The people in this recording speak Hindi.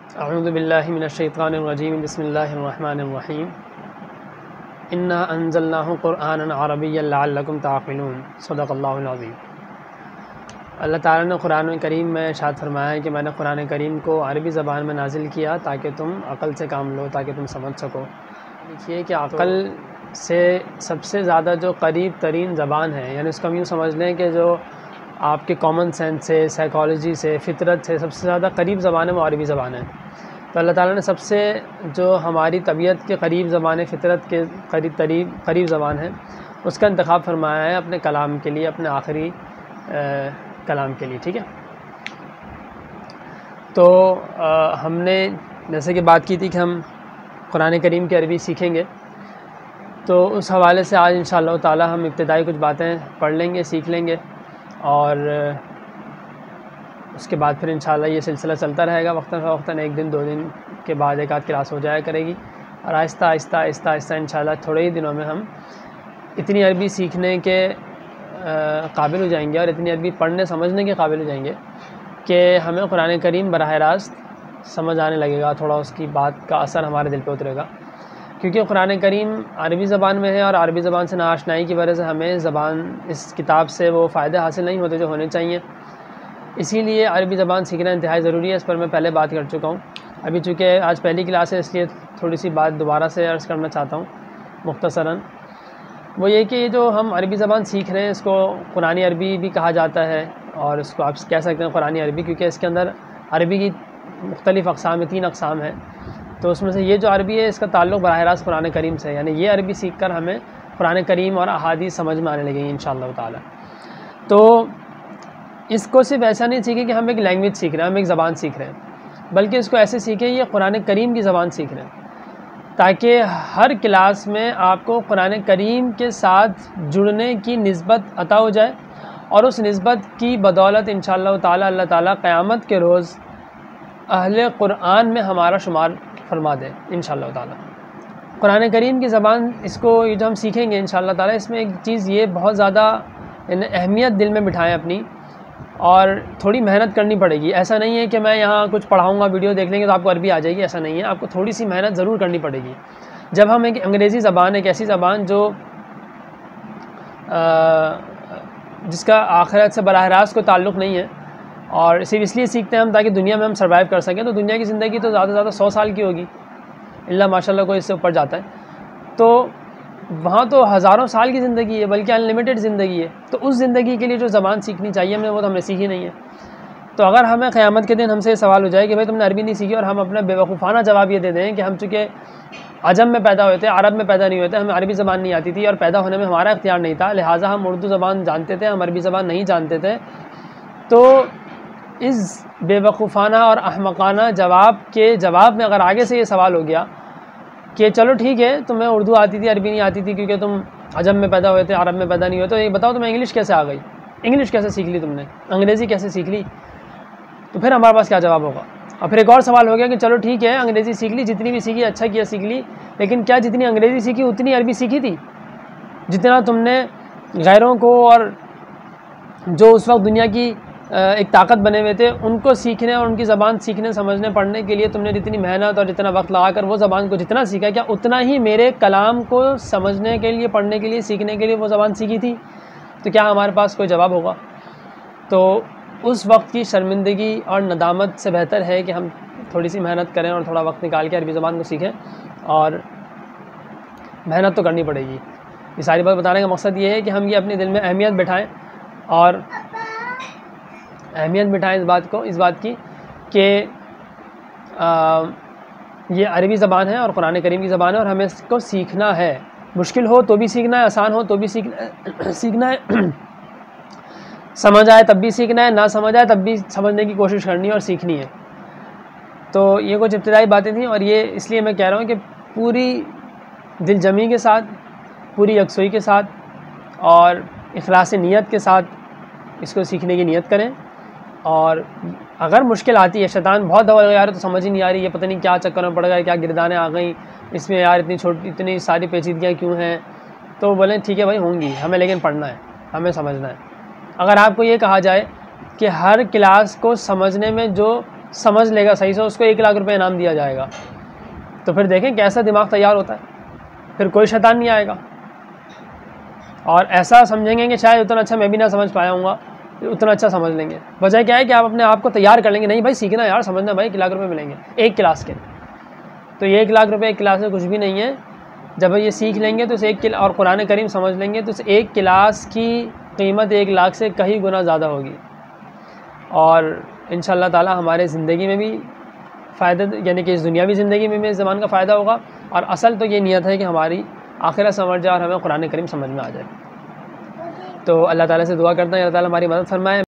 अऊज़ु बिल्लाहि मिनश्शैतानिर्रजीम बिस्मिल्लाहिर्रहमानिर्रहीम इन्ना अंज़लनाहु क़ुरआनन अरबिय्यन लअल्लकुम ताक़िलून सदक़ल्लाहुल अज़ीम। अल्लाह ताला ने क़ुरान करीम में इरशाद फरमाया है कि मैंने क़ुरान करीम को अरबी ज़बान में नाजिल किया ताकि तुम अक़ल से काम लो, ताकि तुम समझ सको। देखिए कि अक़ल से सबसे ज़्यादा जो करीब तरीन ज़बान है, यानी उसको हम यूँ समझ लें कि जो आपके कॉमन सेंस से, साइकोलॉजी से, फ़ितरत से सबसे ज़्यादा करीब ज़बान है वो अरबी ज़बान है। तो अल्लाह ताला ने सबसे जो हमारी तबीयत के करीब ज़बान है, फ़ितरत के करीब ज़बान है, उसका इंतख़ाब फरमाया है अपने कलाम के लिए, अपने आखिरी कलाम के लिए। ठीक है, तो हमने जैसे कि बात की थी कि हम क़ुरान करीम की अरबी सीखेंगे, तो उस हवाले से आज इंशाअल्लाह ताला हम इब्तिदाई कुछ बातें पढ़ लेंगे, सीख लेंगे और उसके बाद फिर इंशाअल्लाह ये सिलसिला चलता रहेगा। वक्तन एक दिन 2 दिन के बाद एक आध क्लास हो जाया करेगी और आहिस्ता आहिस्ता इंशाअल्लाह थोड़े ही दिनों में हम इतनी अरबी सीखने के काबिल हो जाएंगे और इतनी अरबी पढ़ने समझने के काबिल हो जाएंगे कि हमें क़ुरान करीम बराह रास्त समझ आने लगेगा, थोड़ा उसकी बात का असर हमारे दिल पे उतरेगा। क्योंकि क़ुरान करीम अरबी ज़बान में है और अरबी ज़बान से नाआशनाई की वजह से हमें इस किताब से वो फ़ायदे हासिल नहीं होते जो होने चाहिए। इसीलिए अरबी ज़बान सीखना इंतहाई ज़रूरी है। इस पर मैं पहले बात कर चुका हूँ। अभी चूँकि आज पहली क्लास है इसलिए थोड़ी सी बात दोबारा से अर्ज़ करना चाहता हूँ मुख्तसरन। वो ये कि जो हम अरबी ज़बान सीख रहे हैं इसको कुरानी अरबी भी कहा जाता है और इसको आप कह सकते हैं कुरानी अरबी, क्योंकि इसके अंदर अरबी की मुख्तलिफ़ अक़साम है, 3 अक़साम है। तो उसमें से ये जो अरबी है इसका ताल्लुक़ बराह रास्त कुरान करीम से है, यानी ये अरबी सीख कर हमें कुरान करीम और अहादीस समझ में आने लगेंगी इंशाअल्लाह ताला। तो इसको सिर्फ ऐसा नहीं सीखें कि हम एक लैंग्वेज सीख रहे हैं, हम एक ज़बान सीख रहे हैं, बल्कि इसको ऐसे सीखें ये कुरान करीम की ज़बान सीख रहे हैं, ताकि हर क्लास में आपको कुरान करीम के साथ जुड़ने की निस्बत अता हो जाए और उस निस्बत की बदौलत इंशाअल्लाह ताला अल्लाह ताला क़यामत के रोज़ अहले कुरान में हमारा शुमार फरमा दे इंशाअल्लाह ताला। कुरान करीम की ज़बान इसको ये जो हम सीखेंगे इंशाअल्लाह ताला, इसमें एक चीज़ ये बहुत ज़्यादा अहमियत दिल में बिठाएं अपनी, और थोड़ी मेहनत करनी पड़ेगी। ऐसा नहीं है कि मैं यहाँ कुछ पढ़ाऊँगा, वीडियो देख लेंगे तो आपको अरबी आ जाएगी, ऐसा नहीं है। आपको थोड़ी सी मेहनत ज़रूर करनी पड़ेगी। जब हम एक अंग्रेज़ी ज़बान, एक ऐसी ज़बान जो जिसका आखिरत से बराह रास्त कोई ताल्लुक़ नहीं है और सिर्फ इसलिए सीखते हैं हम ताकि दुनिया में हम सर्वाइव कर सकें, तो दुनिया की ज़िंदगी तो ज़्यादा से ज़्यादा 100 साल की होगी, इल्ला माशाल्लाह कोई इससे ऊपर जाता है। तो वहाँ तो हज़ारों साल की ज़िंदगी है, बल्कि अनलिमिटेड ज़िंदगी है। तो उस ज़िंदगी के लिए जो ज़बान सीखनी चाहिए हमें, वो तो हमने सीखी नहीं है। तो अगर हमें क़यामत के दिन हमसे सवाल हो जाए कि भाई तुमने अरबी नहीं सीखी, और हम अपना बेवकूफ़ाना जवाब ये दे दें कि हम चूँकि अजम में पैदा हुए थे, अरब में पैदा नहीं हुए थे, हमें अरबी ज़बान नहीं आती थी और पैदा होने में हमारा इख्तियार नहीं था, लिहाजा हम उर्दू ज़बान जानते थे, हम अरबी ज़बान नहीं जानते थे, तो इस बेवकूफ़ाना और अहमकाना जवाब में अगर आगे से ये सवाल हो गया कि चलो ठीक है तुम्हें उर्दू आती थी, अरबी नहीं आती थी क्योंकि तुम अजम में पैदा हुए थे, अरब में पैदा नहीं हुए, तो ये बताओ तुम्हें इंग्लिश कैसे आ गई, इंग्लिश कैसे सीख ली तुमने, अंग्रेज़ी कैसे सीख ली, तो फिर हमारे पास क्या जवाब होगा। और फिर एक और सवाल हो गया कि चलो ठीक है अंग्रेज़ी सीख ली, जितनी भी सीखी अच्छा किया सीख ली, लेकिन क्या जितनी अंग्रेज़ी सीखी उतनी अरबी सीखी थी? जितना तुमने गैरों को और जो उस वक्त दुनिया की एक ताकत बने हुए थे उनको सीखने और उनकी ज़बान सीखने, समझने, पढ़ने के लिए तुमने जितनी मेहनत और जितना वक्त लगाकर वो ज़बान को जितना सीखा, क्या उतना ही मेरे कलाम को समझने के लिए, पढ़ने के लिए, सीखने के लिए वो ज़बान सीखी थी? तो क्या हमारे पास कोई जवाब होगा? तो उस वक्त की शर्मिंदगी और नदामत से बेहतर है कि हम थोड़ी सी मेहनत करें और थोड़ा वक्त निकाल के अरबी ज़बान को सीखें, और मेहनत तो करनी पड़ेगी। ये सारी बात बताने का मकसद ये है कि हम ये अपने दिल में अहमियत बिठाएँ और अहमियत बिठाएँ इस बात की कि ये अरबी ज़बान है और कुरान करीम की ज़बान है और हमें इसको सीखना है। मुश्किल हो तो भी सीखना है, आसान हो तो भी सीखना है, समझ आए तब भी सीखना है, ना समझ आए तब भी समझने की कोशिश करनी है और सीखनी है। तो ये कुछ इब्तिदाई बातें थी और ये इसलिए मैं कह रहा हूँ कि पूरी दिलजमी के साथ, पूरी यकसुई के साथ और इखलास नियत के साथ इसको सीखने की नियत करें। और अगर मुश्किल आती है, शैतान बहुत दवा लगा रहा है तो समझ ही नहीं आ रही, ये पता नहीं क्या चक्कर में पड़ गया, क्या गिरदानें आ गई इसमें, यार इतनी सारी पेचीदगियाँ क्यों हैं, तो बोलें ठीक है भाई होंगी, हमें लेकिन पढ़ना है, हमें समझना है। अगर आपको ये कहा जाए कि हर क्लास को समझने में जो समझ लेगा सही से, उसको 1 लाख रुपये इनाम दिया जाएगा। तो फिर देखें कैसा दिमाग तैयार होता है, फिर कोई शैतान नहीं आएगा। और ऐसा समझेंगे कि शायद उतना अच्छा मैं भी ना समझ पाया हूँगा, उतना अच्छा समझ लेंगे। वजह क्या है कि आप अपने आप को तैयार कर लेंगे, नहीं भाई सीखना यार, समझना भाई, 1 लाख रुपये मिलेंगे एक क्लास के। तो ये 1 लाख रुपये एक क्लास में कुछ भी नहीं है। जब ये सीख लेंगे तो इस और कुरान करीम समझ लेंगे तो इस एक क्लास की कीमत 1 लाख से कई गुना ज़्यादा होगी। और इंशाअल्लाह ताला हमारे ज़िंदगी में भी फ़ायदा, यानी कि इस दुनियावी ज़िंदगी में भी इस ज़बान का फ़ायदा होगा। और असल तो ये नियत है कि हमारी आखिरत समझ जाए और हमें कुरान करीम समझ में आ जाए। तो अल्लाह ताला से दुआ करते हैं अल्लाह ताला हमारी मदद फरमाए।